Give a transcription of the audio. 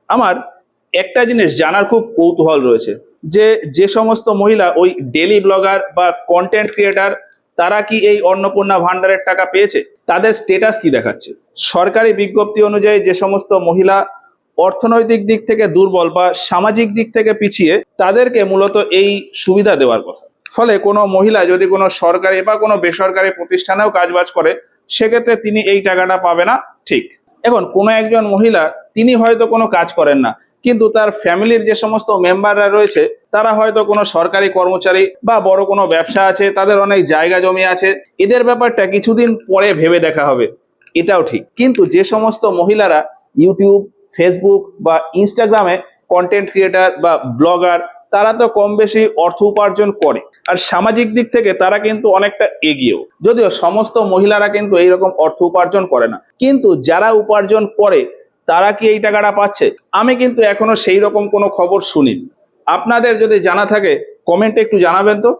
আমার একটা জিনিস জানার খুব কৌতূহল রয়েছে যে যে সমস্ত মহিলা ওই ডেলি ব্লগার বা কন্টেন্ট ক্রিয়েটার তারা কি এই অন্নপূর্ণা ভান্ডারের টাকা পেয়েছে, তাদের স্টেটাস কি দেখাচ্ছে। সরকারি বিজ্ঞপ্তি অনুযায়ী যে সমস্ত মহিলা অর্থনৈতিক দিক থেকে দুর্বল বা সামাজিক দিক থেকে পিছিয়ে, তাদেরকে মূলত এই সুবিধা দেওয়ার কথা। ফলে কোনো মহিলা যদি কোনো সরকারি বা কোনো বেসরকারি প্রতিষ্ঠানেও কাজবাজ করে, সেক্ষেত্রে তিনি এই টাকাটা পাবে না, ঠিক। এখন কোনো একজন মহিলা তিনি হয়তো কোনো কাজ করেন না, কিন্তু তার ফ্যামিলির যে সমস্ত মেম্বাররা রয়েছে তারা হয়তো কোনো সরকারি কর্মচারী বা বড় কোনো ব্যবসা আছে, তাদের অনেক জায়গা জমি আছে, এদের ব্যাপারটা কিছুদিন পরে ভেবে দেখা হবে, এটাও ঠিক। কিন্তু যে সমস্ত মহিলারা ইউটিউব, ফেসবুক বা ইনস্টাগ্রামে কন্টেন্ট ক্রিয়েটার বা ব্লগার, তারা তো কম বেশি অর্থ উপার্জন করে, আর সামাজিক দিক থেকে তারা কিন্তু অনেকটা এগিয়েও। যদিও সমস্ত মহিলারা কিন্তু এইরকম অর্থ উপার্জন করে না, কিন্তু যারা উপার্জন করে তারা কি এই টাকাটা পাচ্ছে? আমি কিন্তু এখনো সেই রকম কোনো খবর শুনিনি। আপনাদের যদি জানা থাকে কমেন্টে একটু জানাবেন তো।